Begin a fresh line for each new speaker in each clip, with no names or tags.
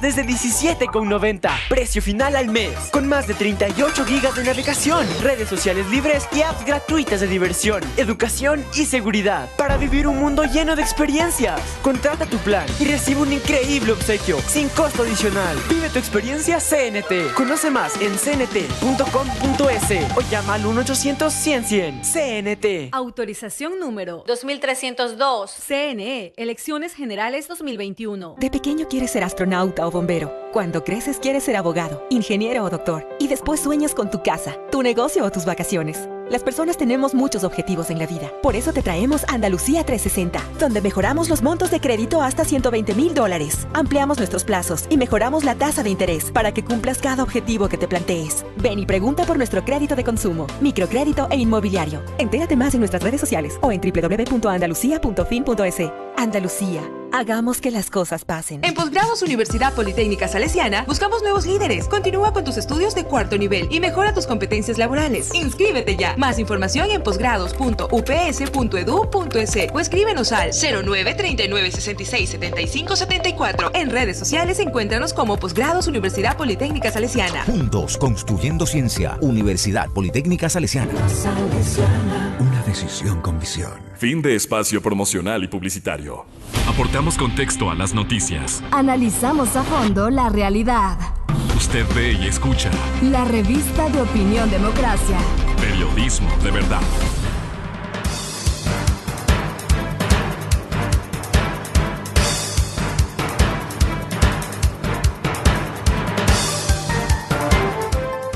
Desde $17,90, precio final al mes, con más de 38 gigas de navegación, redes sociales libres y apps gratuitas de diversión, educación y seguridad, para vivir un mundo lleno de experiencias. Contrata tu plan y recibe un increíble obsequio, sin costo adicional. Vive tu experiencia CNT. Conoce más en cnt.com.es o llama al 1-800-100-100. CNT.
Autorización número 2302. CNE, Elecciones Generales 2021.
De pequeño quieres ser astronauta o bombero. Cuando creces quieres ser abogado, ingeniero o doctor. Y después sueñas con tu casa, tu negocio o tus vacaciones. Las personas tenemos muchos objetivos en la vida. Por eso te traemos Andalucía 360, donde mejoramos los montos de crédito hasta $120,000. Ampliamos nuestros plazos y mejoramos la tasa de interés para que cumplas cada objetivo que te plantees. Ven y pregunta por nuestro crédito de consumo, microcrédito e inmobiliario. Entérate más en nuestras redes sociales o en www.andalucia.fin.es. Andalucía. Hagamos que las cosas pasen.
En Posgrados Universidad Politécnica Salesiana buscamos nuevos líderes. Continúa con tus estudios de cuarto nivel y mejora tus competencias laborales. ¡Inscríbete ya! Más información en posgrados.ups.edu.es o escríbenos al 09 39 66 75 74. En redes sociales encuéntranos como Posgrados Universidad Politécnica Salesiana.
Juntos construyendo ciencia. Universidad Politécnica Salesiana. Una decisión con visión.
Fin de espacio promocional y publicitario.
Aportamos contexto a las noticias.
Analizamos a fondo la realidad.
Usted ve y escucha.
La revista de Opinión Democracia.
Periodismo de verdad.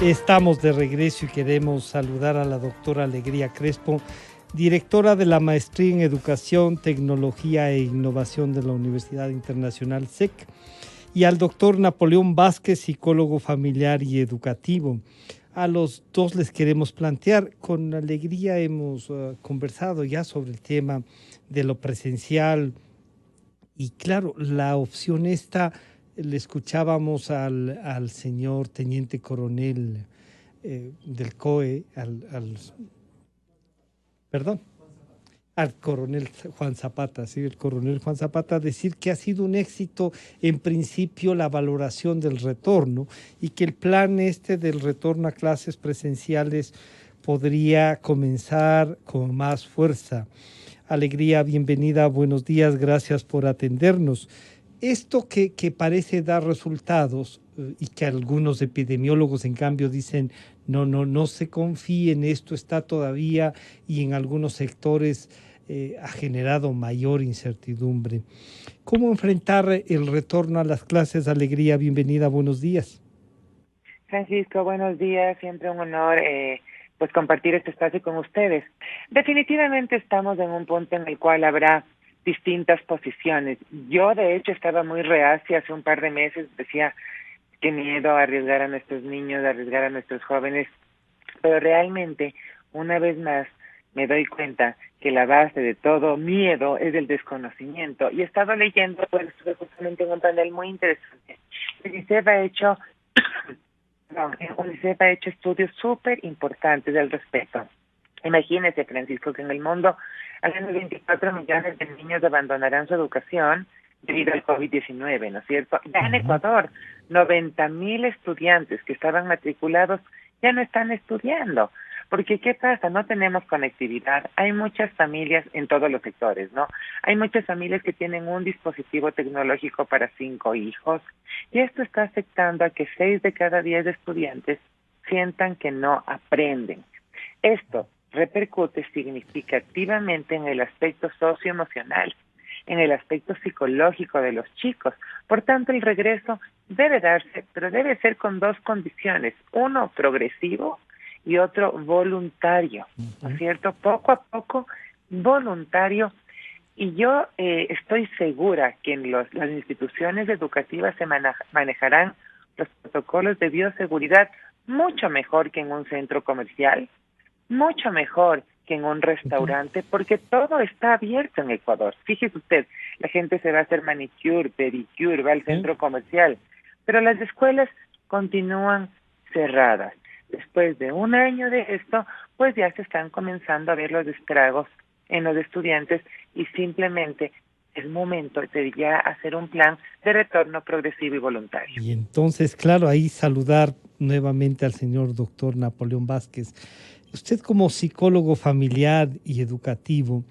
Estamos de regreso y queremos saludar a la doctora Alegría Crespo, directora de la Maestría en Educación, Tecnología e Innovación de la Universidad Internacional SEC, y al doctor Napoleón Vázquez, psicólogo familiar y educativo. A los dos les queremos plantear, con Alegría hemos conversado ya sobre el tema de lo presencial, y claro, la opción esta, le escuchábamos al señor teniente coronel del COE, al coronel Juan Zapata, ¿sí? El coronel Juan Zapata, decir que ha sido un éxito en principio la valoración del retorno y que el plan del retorno a clases presenciales podría comenzar con más fuerza. Alegría, bienvenida, buenos días, gracias por atendernos. Esto que parece dar resultados y que algunos epidemiólogos en cambio dicen no se confíen, esto está todavía y en algunos sectores ha generado mayor incertidumbre. ¿Cómo enfrentar el retorno a las clases? Alegría, bienvenida, buenos días.
Francisco, buenos días, siempre un honor pues compartir este espacio con ustedes. Definitivamente estamos en un punto en el cual habrá distintas posiciones. Yo, de hecho, estaba muy reacia hace un par de meses, decía, qué miedo arriesgar a nuestros niños, arriesgar a nuestros jóvenes, pero realmente, una vez más, me doy cuenta que la base de todo miedo es el desconocimiento. Y he estado leyendo, pues, justamente en un panel muy interesante. UNICEF ha hecho estudios súper importantes al respecto. Imagínese, Francisco, que en el mundo al menos 24 millones de niños abandonarán su educación debido al COVID-19, ¿no es cierto? Ya en Ecuador, 90,000 estudiantes que estaban matriculados ya no están estudiando. Porque, ¿qué pasa? No tenemos conectividad. Hay muchas familias en todos los sectores, ¿no? Hay muchas familias que tienen un dispositivo tecnológico para 5 hijos. Y esto está afectando a que 6 de cada 10 estudiantes sientan que no aprenden. Esto repercute significativamente en el aspecto socioemocional, en el aspecto psicológico de los chicos. Por tanto, el regreso debe darse, pero debe ser con 2 condiciones. Uno, progresivo, y otro, voluntario, ¿no es cierto? Poco a poco, voluntario. Y yo estoy segura que en las instituciones educativas se manejarán los protocolos de bioseguridad mucho mejor que en un centro comercial, mucho mejor que en un restaurante, porque todo está abierto en Ecuador. Fíjese usted, la gente se va a hacer manicure, pedicure, va al centro comercial, pero las escuelas continúan cerradas. Después de un año de esto, pues ya se están comenzando a ver los estragos en los estudiantes y simplemente es momento de ya hacer un plan de retorno progresivo y voluntario.
Y entonces, claro, ahí saludar nuevamente al señor doctor Napoleón Vázquez. Usted como psicólogo familiar y educativo,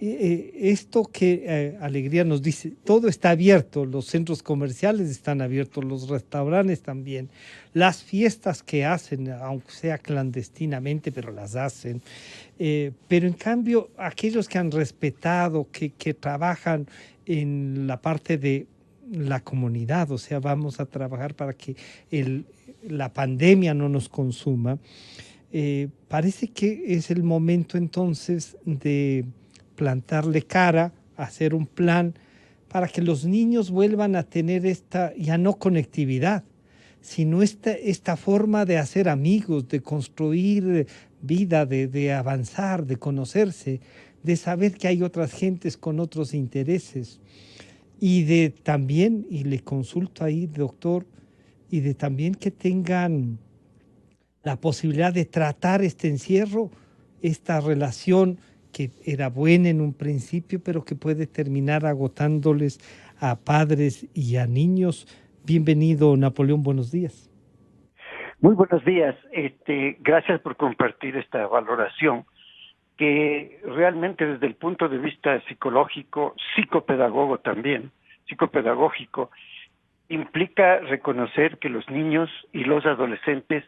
esto que Alegría nos dice, todo está abierto, los centros comerciales están abiertos, los restaurantes también, las fiestas que hacen, aunque sea clandestinamente, pero las hacen, pero en cambio aquellos que han respetado, que trabajan en la parte de la comunidad, o sea, vamos a trabajar para que la pandemia no nos consuma, parece que es el momento entonces de plantarle cara, hacer un plan para que los niños vuelvan a tener esta, ya no conectividad, sino esta forma de hacer amigos, de construir vida, de avanzar, de conocerse, de saber que hay otras gentes con otros intereses y de también, y le consulto ahí, doctor, y de también que tengan la posibilidad de tratar este encierro, esta relación que era buena en un principio, pero que puede terminar agotándoles a padres y a niños. Bienvenido, Napoleón, buenos días.
Muy buenos días. Gracias por compartir esta valoración, que realmente desde el punto de vista psicológico, psicopedagógico, implica reconocer que los niños y los adolescentes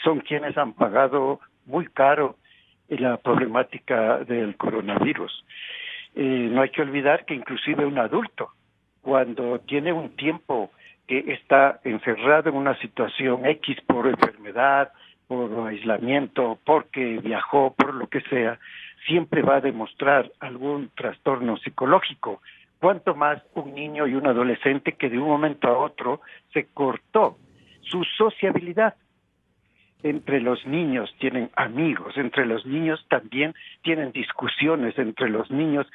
son quienes han pagado muy caro la problemática del coronavirus. No hay que olvidar que inclusive un adulto, cuando tiene un tiempo que está encerrado en una situación X por enfermedad, por aislamiento, porque viajó, por lo que sea, siempre va a demostrar algún trastorno psicológico. Cuanto más un niño y un adolescente que de un momento a otro se cortó su sociabilidad. Entre los niños tienen amigos, entre los niños también tienen discusiones, entre los niños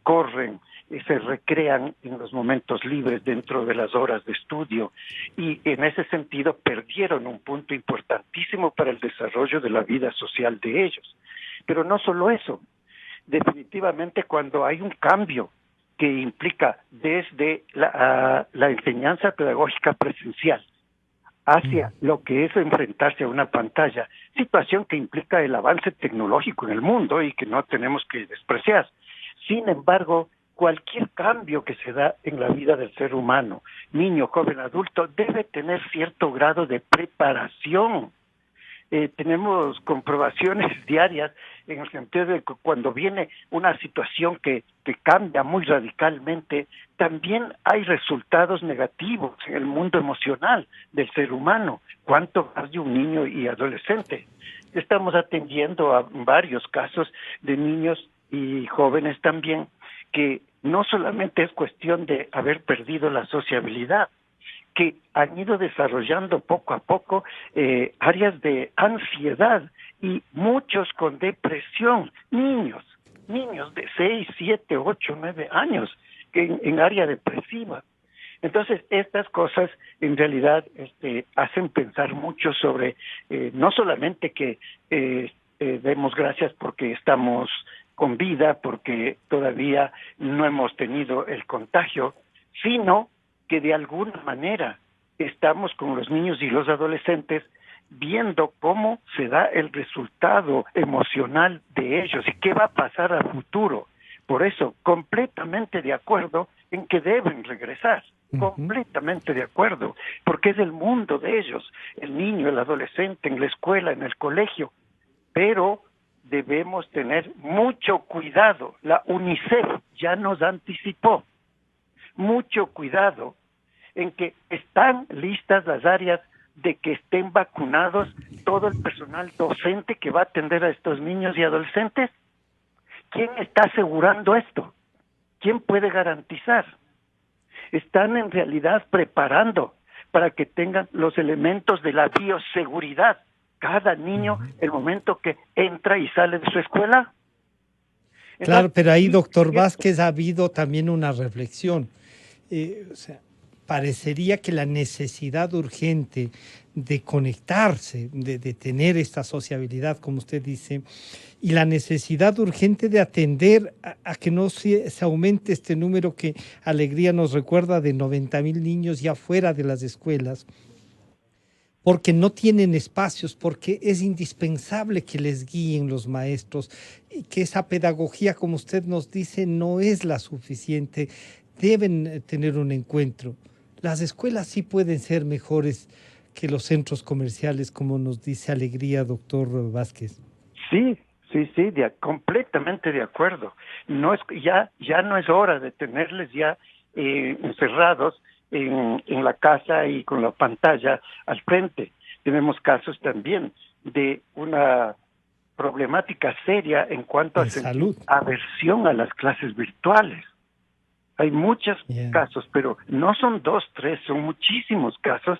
corren, se recrean en los momentos libres dentro de las horas de estudio y en ese sentido perdieron un punto importantísimo para el desarrollo de la vida social de ellos. Pero no solo eso, definitivamente cuando hay un cambio que implica desde la enseñanza pedagógica presencial hacia lo que es enfrentarse a una pantalla, situación que implica el avance tecnológico en el mundo y que no tenemos que despreciar. Sin embargo, cualquier cambio que se da en la vida del ser humano, niño, joven, adulto, debe tener cierto grado de preparación. Tenemos comprobaciones diarias en el sentido de que cuando viene una situación que cambia muy radicalmente, también hay resultados negativos en el mundo emocional del ser humano, cuanto más de un niño y adolescente. Estamos atendiendo a varios casos de niños y jóvenes también, que no solamente es cuestión de haber perdido la sociabilidad, que han ido desarrollando poco a poco áreas de ansiedad y muchos con depresión, niños de 6, 7, 8, 9 años en área depresiva. Entonces, estas cosas en realidad hacen pensar mucho sobre no solamente que demos gracias porque estamos con vida, porque todavía no hemos tenido el contagio, sino que de alguna manera estamos con los niños y los adolescentes viendo cómo se da el resultado emocional de ellos y qué va a pasar a futuro. Por eso, completamente de acuerdo en que deben regresar, completamente de acuerdo, porque es el mundo de ellos, el niño, el adolescente, en la escuela, en el colegio, pero debemos tener mucho cuidado. La UNICEF ya nos anticipó, mucho cuidado en que están listas las áreas de que estén vacunados todo el personal docente que va a atender a estos niños y adolescentes. ¿Quién está asegurando esto? ¿Quién puede garantizar? Están en realidad preparando para que tengan los elementos de la bioseguridad cada niño el momento que entra y sale de su escuela. Entonces,
claro, pero ahí, doctor Vázquez, ha habido también una reflexión. O sea, parecería que la necesidad urgente de conectarse, de tener esta sociabilidad, como usted dice, y la necesidad urgente de atender a que no se aumente este número que Alegría nos recuerda de 90,000 niños ya fuera de las escuelas, porque no tienen espacios, porque es indispensable que les guíen los maestros, y que esa pedagogía, como usted nos dice, no es la suficiente. Deben tener un encuentro. Las escuelas sí pueden ser mejores que los centros comerciales, como nos dice Alegría, doctor Vázquez.
Sí, completamente de acuerdo. No es, ya no es hora de tenerles ya encerrados en la casa y con la pantalla al frente. Tenemos casos también de una problemática seria en cuanto a
salud,
aversión a las clases virtuales. Hay muchos casos, pero no son 2, 3, son muchísimos casos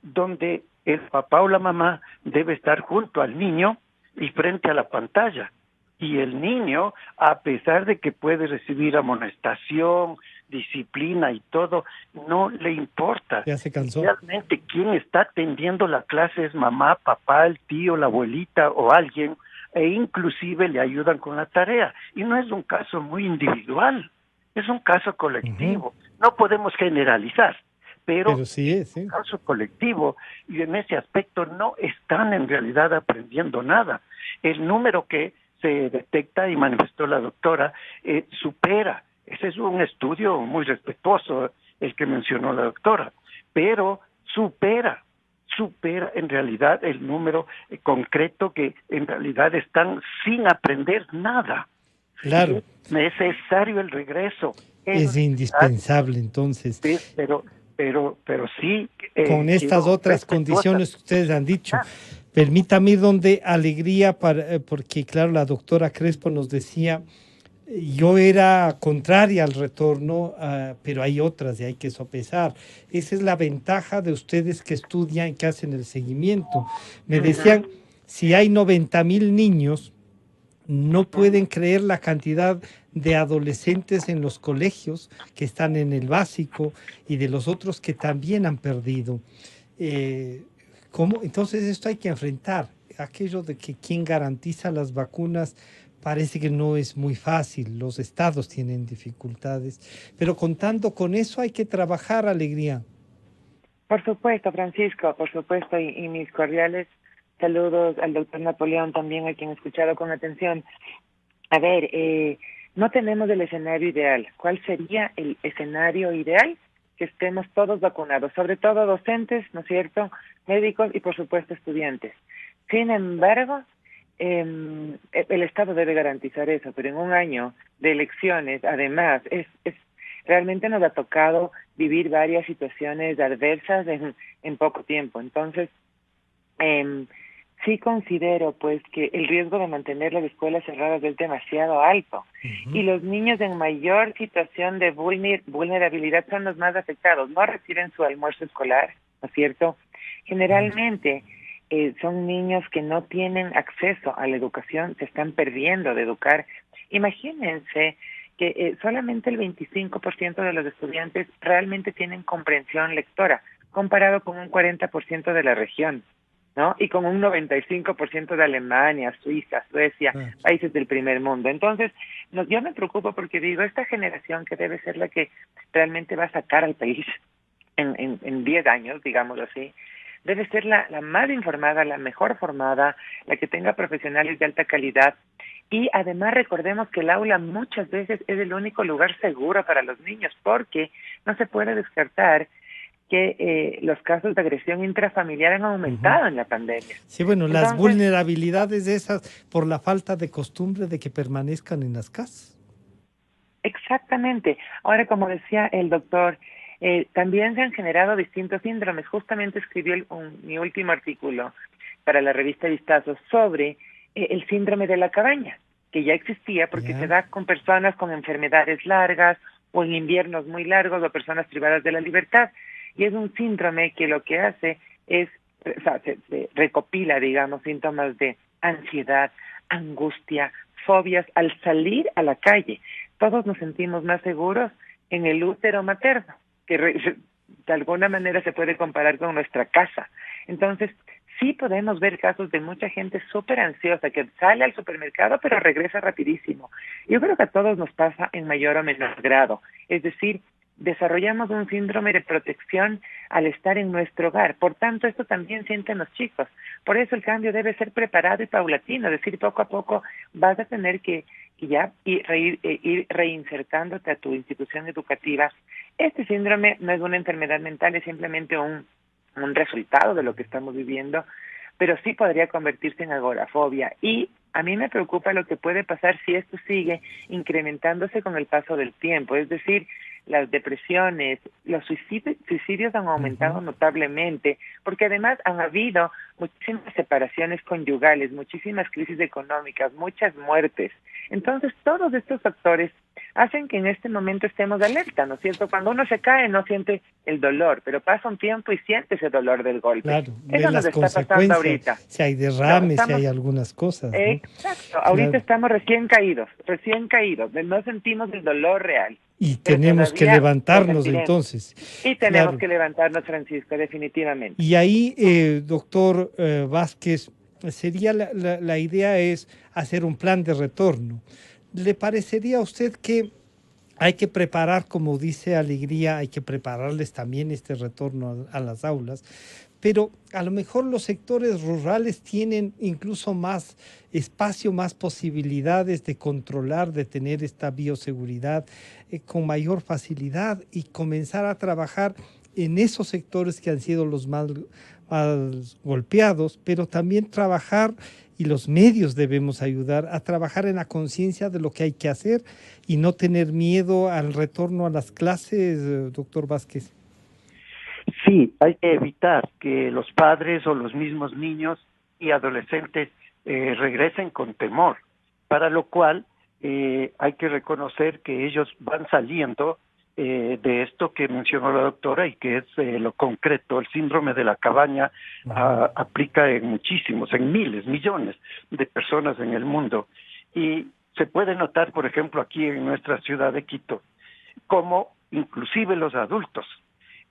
donde el papá o la mamá debe estar junto al niño y frente a la pantalla. Y el niño, a pesar de que puede recibir amonestación, disciplina y todo, no le importa.
Ya se cansó.
Realmente quien está atendiendo la clase es mamá, papá, el tío, la abuelita o alguien, e inclusive le ayudan con la tarea. Y no es un caso muy individual, es un caso colectivo. No podemos generalizar, pero
sí es,
un caso colectivo, y en ese aspecto no están en realidad aprendiendo nada. El número que se detecta y manifestó la doctora supera. Ese es un estudio muy respetuoso el que mencionó la doctora, pero supera en realidad el número concreto que en realidad están sin aprender nada.
Claro.
Es necesario el regreso.
Es indispensable, entonces.
Sí, pero sí.
Con estas otras condiciones que ustedes han dicho. Permítame ir donde Alegría, porque claro, la doctora Crespo nos decía, yo era contraria al retorno, pero hay otras y hay que sopesar. Esa es la ventaja de ustedes que estudian, que hacen el seguimiento. Me decían, si hay 90,000 niños, no pueden creer la cantidad de adolescentes en los colegios que están en el básico y de los otros que también han perdido. ¿Cómo? Entonces esto hay que enfrentar. Aquello de que quién garantiza las vacunas parece que no es muy fácil. Los estados tienen dificultades. Pero contando con eso hay que trabajar, Alegría.
Por supuesto, Francisco, por supuesto. Y mis cordiales saludos al doctor Napoleón también, a quien he escuchado con atención. A ver, no tenemos el escenario ideal. ¿Cuál sería el escenario ideal? Que estemos todos vacunados, sobre todo docentes, ¿no es cierto?, médicos y por supuesto estudiantes. Sin embargo, el Estado debe garantizar eso, pero en un año de elecciones, además, realmente nos ha tocado vivir varias situaciones adversas en poco tiempo. Entonces, sí considero pues que el riesgo de mantener las escuelas cerradas es demasiado alto. Y los niños en mayor situación de vulnerabilidad son los más afectados. No reciben su almuerzo escolar, ¿no es cierto? Generalmente son niños que no tienen acceso a la educación, se están perdiendo de educar. Imagínense que solamente el 25% de los estudiantes realmente tienen comprensión lectora, comparado con un 40% de la región, ¿no? Y con un 95% de Alemania, Suiza, Suecia, países del primer mundo. Entonces, yo me preocupo porque digo, esta generación que debe ser la que realmente va a sacar al país en 10 años, digámoslo así, debe ser la más informada, la mejor formada, la que tenga profesionales de alta calidad. Y además recordemos que el aula muchas veces es el único lugar seguro para los niños, porque no se puede descartar que los casos de agresión intrafamiliar han aumentado en la pandemia.
Sí, bueno, entonces, las vulnerabilidades esas por la falta de costumbre de que permanezcan en las casas.
Exactamente. Ahora, como decía el doctor, también se han generado distintos síndromes. Justamente escribió mi último artículo para la revista Vistazos sobre el síndrome de la cabaña, que ya existía porque se da con personas con enfermedades largas o en inviernos muy largos o personas privadas de la libertad. Y es un síndrome que lo que hace es, se recopila, digamos, síntomas de ansiedad, angustia, fobias al salir a la calle. Todos nos sentimos más seguros en el útero materno, que de alguna manera se puede comparar con nuestra casa. Entonces, sí podemos ver casos de mucha gente súper ansiosa que sale al supermercado pero regresa rapidísimo. Yo creo que a todos nos pasa en mayor o menor grado. Es decir, desarrollamos un síndrome de protección al estar en nuestro hogar. Por tanto, esto también sienten los chicos. Por eso el cambio debe ser preparado y paulatino. Es decir, poco a poco vas a tener que ya ir reinsertándote a tu institución educativa. Este síndrome no es una enfermedad mental, es simplemente un resultado de lo que estamos viviendo, pero sí podría convertirse en agorafobia. Y a mí me preocupa lo que puede pasar si esto sigue incrementándose con el paso del tiempo. Es decir, las depresiones, los suicidios han aumentado notablemente, porque además han habido muchísimas separaciones conyugales, muchísimas crisis económicas, muchas muertes. Entonces, todos estos factores hacen que en este momento estemos alerta, ¿no es cierto? Cuando uno se cae no siente el dolor, pero pasa un tiempo y siente ese dolor del golpe.
Claro,
eso nos está pasando ahorita.
Si hay derrames, si hay algunas cosas, ¿no?
Exacto, ahorita estamos recién caídos, no sentimos el dolor real.
Y tenemos que levantarnos entonces.
Y tenemos que levantarnos, Francisco, definitivamente.
Y ahí, doctor Vázquez, sería la idea es hacer un plan de retorno. ¿Le parecería a usted que hay que preparar, como dice Alegría, hay que prepararles también este retorno a las aulas? Pero a lo mejor los sectores rurales tienen incluso más espacio, más posibilidades de controlar, de tener esta bioseguridad con mayor facilidad y comenzar a trabajar en esos sectores que han sido los más golpeados, pero también trabajar, y los medios debemos ayudar a trabajar en la conciencia de lo que hay que hacer y no tener miedo al retorno a las clases, doctor Vázquez.
Sí, hay que evitar que los padres o los mismos niños y adolescentes regresen con temor, para lo cual hay que reconocer que ellos van saliendo de esto que mencionó la doctora y que es lo concreto. El síndrome de la cabaña aplica en muchísimos, en miles, millones de personas en el mundo, y se puede notar, por ejemplo, aquí en nuestra ciudad de Quito, como inclusive los adultos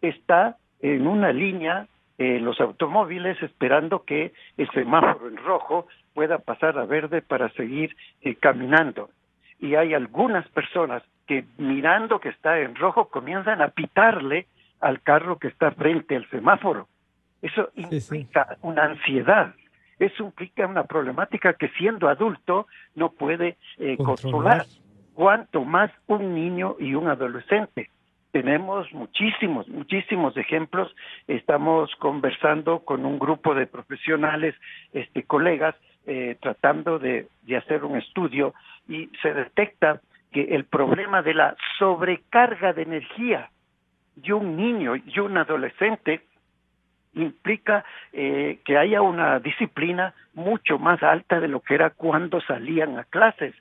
está en una línea, los automóviles esperando que el semáforo en rojo pueda pasar a verde para seguir caminando. Y hay algunas personas que mirando que está en rojo comienzan a pitarle al carro que está frente al semáforo. Eso implica una ansiedad, eso implica una problemática que siendo adulto no puede controlar, cuanto más un niño y un adolescente. Tenemos muchísimos ejemplos. Estamos conversando con un grupo de profesionales, colegas, tratando de hacer un estudio, y se detecta que el problema de la sobrecarga de energía de un niño y un adolescente implica que haya una disciplina mucho más alta de lo que era cuando salían a clases,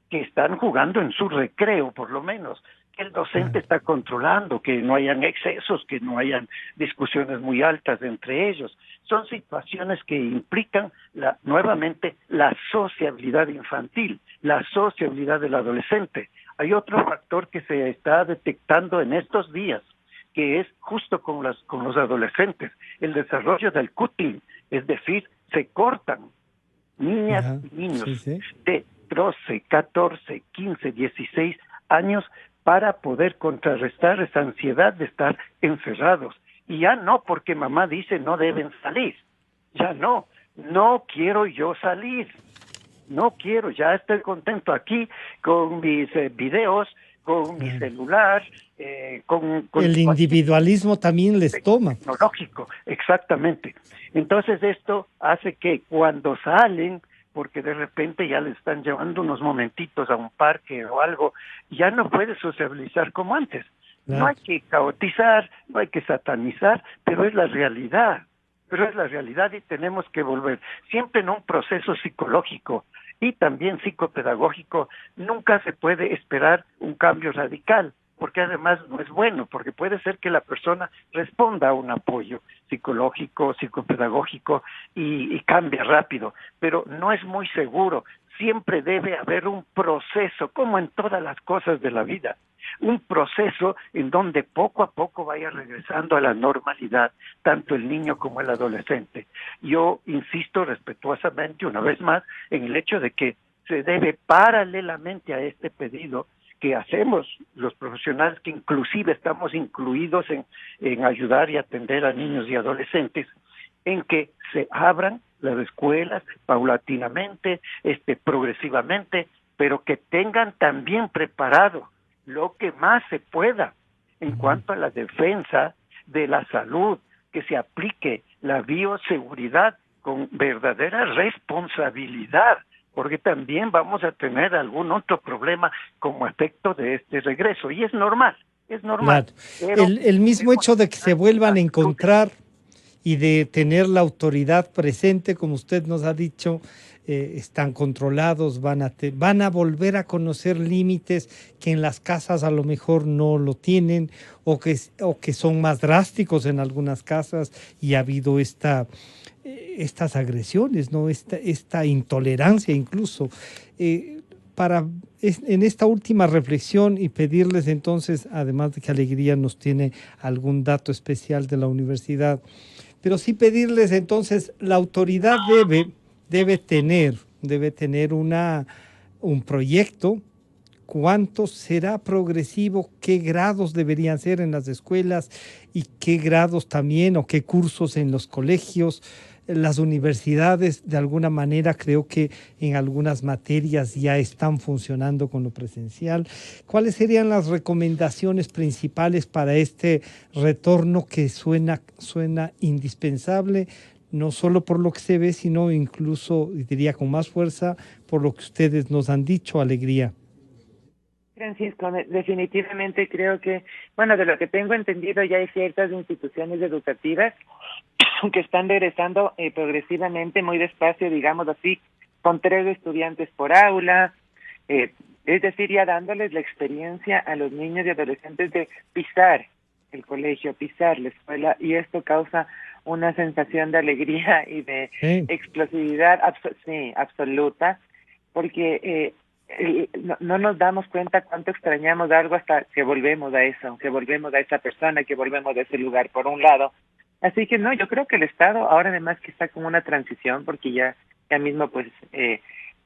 que están jugando en su recreo, por lo menos, que el docente está controlando, que no hayan excesos, que no hayan discusiones muy altas entre ellos. Son situaciones que implican nuevamente la sociabilidad infantil, la sociabilidad del adolescente. Hay otro factor que se está detectando en estos días, que es justo con los adolescentes, el desarrollo del cutting, es decir, se cortan niñas y niños de 12, 14, 15, 16 años para poder contrarrestar esa ansiedad de estar encerrados. Y ya no porque mamá dice no deben salir, ya no quiero yo salir, no quiero, ya estoy contento aquí con mis videos, con mi celular, con
el individualismo también les toma.
Tecnológico, exactamente. Entonces esto hace que cuando salen, porque de repente ya le están llevando unos momentitos a un parque o algo, ya no puede sociabilizar como antes. No hay que caotizar, no hay que satanizar, pero es la realidad. Y tenemos que volver siempre en un proceso psicológico y también psicopedagógico. Nunca se puede esperar un cambio radical, porque además no es bueno, porque puede ser que la persona responda a un apoyo psicológico, psicopedagógico y cambie rápido, pero no es muy seguro siempre debe haber un proceso, como en todas las cosas de la vida, un proceso en donde poco a poco vaya regresando a la normalidad, tanto el niño como el adolescente. Yo insisto respetuosamente una vez más en el hecho de que se debe paralelamente a este pedido que hacemos los profesionales, que inclusive estamos incluidos en ayudar y atender a niños y adolescentes, en que se abran las escuelas paulatinamente, progresivamente, pero que tengan también preparado lo que más se pueda en cuanto a la defensa de la salud, que se aplique la bioseguridad con verdadera responsabilidad, porque también vamos a tener algún otro problema como efecto de este regreso, y es normal, es normal.
Claro. El mismo hecho de que se vuelvan a encontrar y de tener la autoridad presente, como usted nos ha dicho, están controlados, van a volver a conocer límites que en las casas a lo mejor no lo tienen, o que son más drásticos en algunas casas, y ha habido estas agresiones, ¿no? Esta intolerancia incluso. En esta última reflexión, y pedirles entonces, además de que Alegría nos tiene algún dato especial de la universidad, pero sí pedirles entonces, la autoridad debe tener un proyecto. ¿Cuánto será progresivo? ¿Qué grados deberían ser en las escuelas? ¿Y qué grados también, o qué cursos en los colegios? Las universidades, de alguna manera, creo que en algunas materias ya están funcionando con lo presencial. ¿Cuáles serían las recomendaciones principales para este retorno que suena indispensable, no solo por lo que se ve, sino incluso, diría, con más fuerza por lo que ustedes nos han dicho, Alegría?
Francisco, definitivamente creo que, bueno, de lo que tengo entendido, ya hay ciertas instituciones educativas que están regresando progresivamente, muy despacio, digamos así, con 3 estudiantes por aula, es decir, ya dándoles la experiencia a los niños y adolescentes de pisar el colegio, pisar la escuela, y esto causa una sensación de alegría y de explosividad absoluta, porque no nos damos cuenta cuánto extrañamos algo hasta que volvemos a eso, que volvemos a esa persona, que volvemos a ese lugar, por un lado. Así que no, yo creo que el Estado ahora además que está con una transición, porque ya mismo pues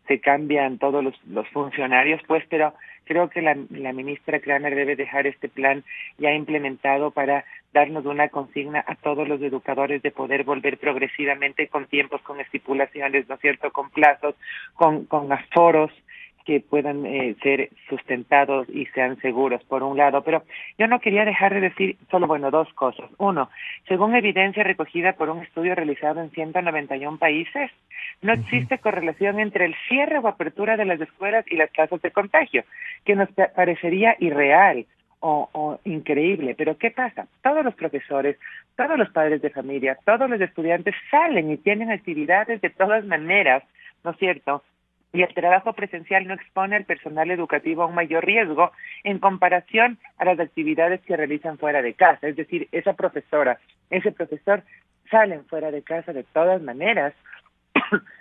se cambian todos los funcionarios, pues, pero creo que la ministra Kramer debe dejar este plan ya implementado para darnos una consigna a todos los educadores de poder volver progresivamente, con tiempos, con estipulaciones, ¿no es cierto?, con plazos, con aforos que puedan ser sustentados y sean seguros, por un lado. Pero yo no quería dejar de decir solo, 2 cosas. Uno, según evidencia recogida por un estudio realizado en 191 países, no existe correlación entre el cierre o apertura de las escuelas y las tasas de contagio, que nos parecería irreal o increíble. Pero ¿qué pasa? Todos los profesores, todos los padres de familia, todos los estudiantes salen y tienen actividades de todas maneras, ¿no es cierto?, y el trabajo presencial no expone al personal educativo a un mayor riesgo en comparación a las actividades que realizan fuera de casa. Es decir, esa profesora, ese profesor salen fuera de casa de todas maneras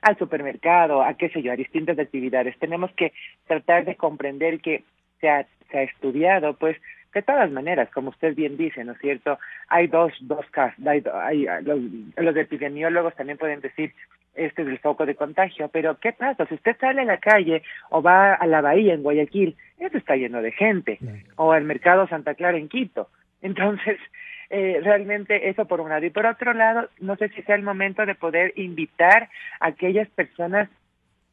al supermercado, a distintas actividades. Tenemos que tratar de comprender que se ha estudiado, pues, de todas maneras, como usted bien dice, ¿no es cierto? Hay dos casos, los epidemiólogos también pueden decir, este es el foco de contagio, pero ¿qué pasa? Si usted sale a la calle o va a la bahía en Guayaquil, eso está lleno de gente, o al mercado Santa Clara en Quito. Entonces, realmente eso por un lado. Y por otro lado, no sé si sea el momento de poder invitar a aquellas personas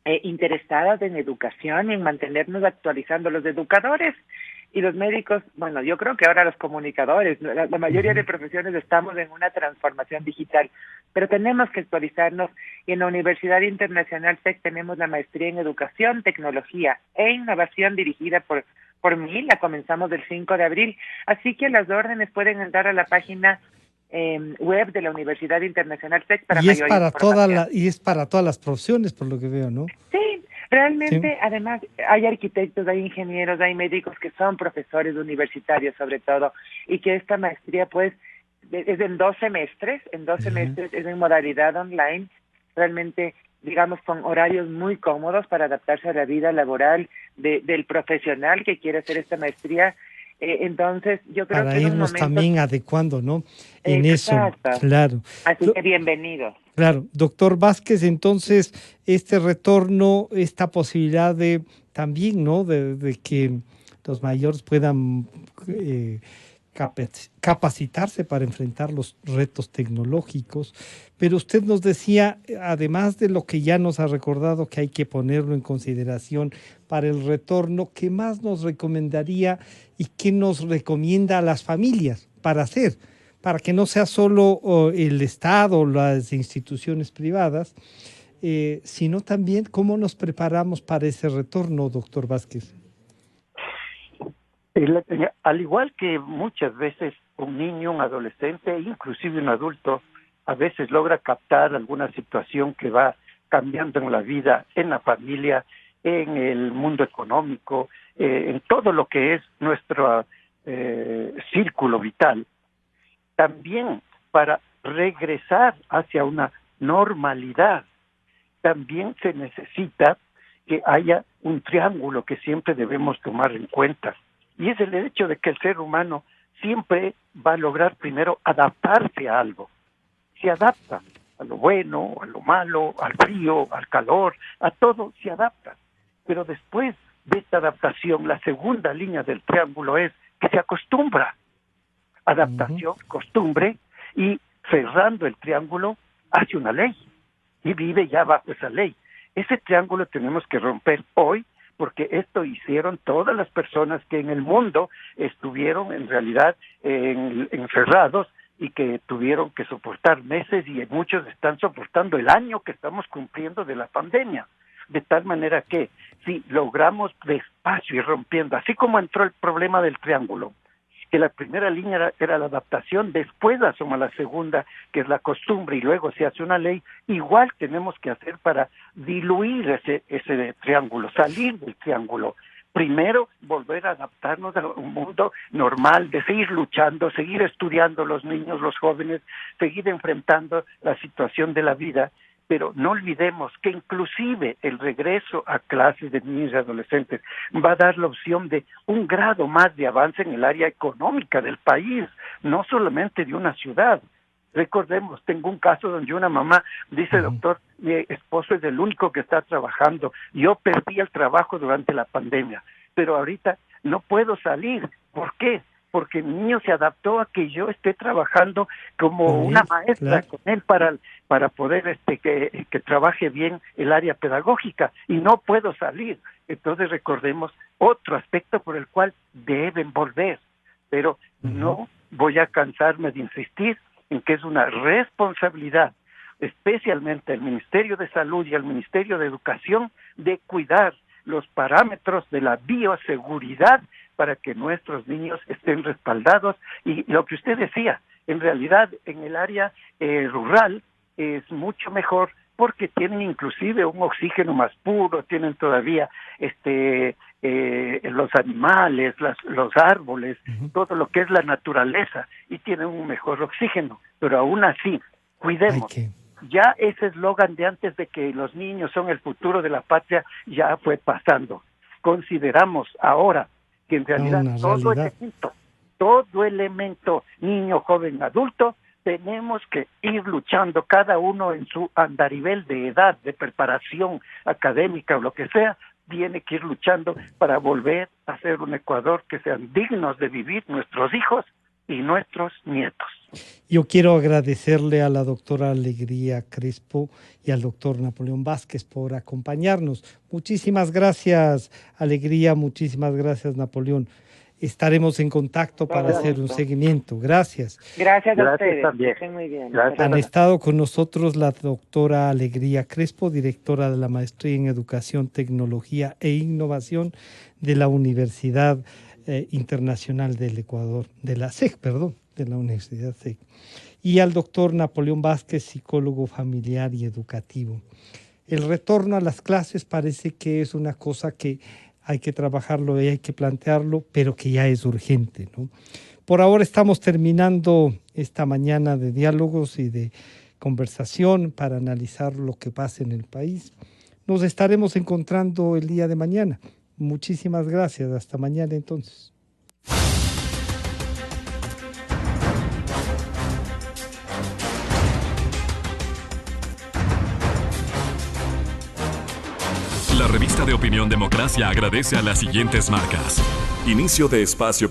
interesadas en educación y en mantenernos actualizando. Los educadores y los médicos, yo creo que ahora los comunicadores, la mayoría de profesiones estamos en una transformación digital, pero tenemos que actualizarnos, y en la Universidad Internacional SEC tenemos la maestría en Educación, Tecnología e Innovación dirigida por mí, la comenzamos el 5 de abril, así que las órdenes pueden entrar a la página web de la Universidad Internacional SEC para mayor información.
Y es para todas las profesiones, por lo que veo, ¿no?
Sí. Realmente, además, hay arquitectos, hay ingenieros, hay médicos que son profesores universitarios sobre todo, y que esta maestría pues es en 2 semestres, es en modalidad online. Realmente digamos, con horarios muy cómodos para adaptarse a la vida laboral del profesional que quiere hacer esta maestría. Entonces, yo creo
para
que
irnos también adecuando, ¿no? En
Exacto.
eso, claro.
Así que bienvenido.
Claro, doctor Vázquez, entonces este retorno, esta posibilidad de también, ¿no? De que los mayores puedan capacitarse para enfrentar los retos tecnológicos, pero usted nos decía, además de lo que ya nos ha recordado que hay que ponerlo en consideración para el retorno, ¿qué más nos recomendaría y qué nos recomienda a las familias para hacer? Para que no sea solo el Estado o las instituciones privadas, sino también cómo nos preparamos para ese retorno, doctor Vázquez.
Al igual que muchas veces un niño, un adolescente, inclusive un adulto, a veces logra captar alguna situación que va cambiando en la vida, en la familia, en el mundo económico, en todo lo que es nuestro círculo vital. También para regresar hacia una normalidad, también se necesita que haya un triángulo que siempre debemos tomar en cuenta. Y es el hecho de que el ser humano siempre va a lograr primero adaptarse a algo. Se adapta a lo bueno, a lo malo, al frío, al calor, a todo se adapta. Pero después de esta adaptación, la segunda línea del triángulo es que se acostumbra. Adaptación, costumbre, y cerrando el triángulo hace una ley y vive ya bajo esa ley. Ese triángulo tenemos que romper hoy, porque esto hicieron todas las personas que en el mundo estuvieron en realidad encerrados y que tuvieron que soportar meses, y muchos están soportando el año que estamos cumpliendo de la pandemia. De tal manera que si logramos despacio y rompiendo, así como entró el problema del triángulo, que la primera línea era la adaptación, después asoma la segunda, que es la costumbre, y luego se hace una ley, igual tenemos que hacer para diluir ese triángulo, salir del triángulo. Primero, volver a adaptarnos a un mundo normal, de seguir luchando, seguir estudiando los niños, los jóvenes, seguir enfrentando la situación de la vida, pero no olvidemos que inclusive el regreso a clases de niños y adolescentes va a dar la opción de un grado más de avance en el área económica del país, no solamente de una ciudad. Recordemos, tengo un caso donde una mamá dice, doctor, mi esposo es el único que está trabajando, yo perdí el trabajo durante la pandemia, pero ahorita no puedo salir. ¿Por qué? Porque el niño se adaptó a que yo esté trabajando como una maestra con él para poder que trabaje bien el área pedagógica, y no puedo salir. Entonces recordemos otro aspecto por el cual deben volver, pero no voy a cansarme de insistir en que es una responsabilidad, especialmente el Ministerio de Salud y el Ministerio de Educación, de cuidar los parámetros de la bioseguridad para que nuestros niños estén respaldados. Y lo que usted decía, en realidad en el área rural es mucho mejor, porque tienen inclusive un oxígeno más puro, tienen todavía los animales, los árboles, todo lo que es la naturaleza, y tienen un mejor oxígeno. Pero aún así, cuidemos. Ya ese eslogan de antes de que los niños son el futuro de la patria ya fue pasando. Consideramos ahora que en realidad todo elemento, niño, joven, adulto, tenemos que ir luchando cada uno en su andarivel de edad, de preparación académica o lo que sea, tiene que ir luchando para volver a ser un Ecuador que sean dignos de vivir nuestros hijos y nuestros nietos.
Yo quiero agradecerle a la doctora Alegría Crespo y al doctor Napoleón Vázquez por acompañarnos. Muchísimas gracias, Alegría, muchísimas gracias, Napoleón. Estaremos en contacto para hacer un seguimiento. Gracias.
Gracias a ustedes. También. Muy bien.
Han estado con nosotros la doctora Alegría Crespo, directora de la Maestría en Educación, Tecnología e Innovación de la Universidad Internacional del Ecuador, de la SEC, de la Universidad SEC. Y al doctor Napoleón Vázquez, psicólogo familiar y educativo. El retorno a las clases parece que es una cosa que hay que trabajarlo y hay que plantearlo, pero que ya es urgente, ¿no? Por ahora estamos terminando esta mañana de diálogos y de conversación, para analizar lo que pasa en el país. Nos estaremos encontrando el día de mañana. Muchísimas gracias. Hasta mañana entonces.
La revista de Opinión Democracia agradece a las siguientes marcas.
Inicio de espacio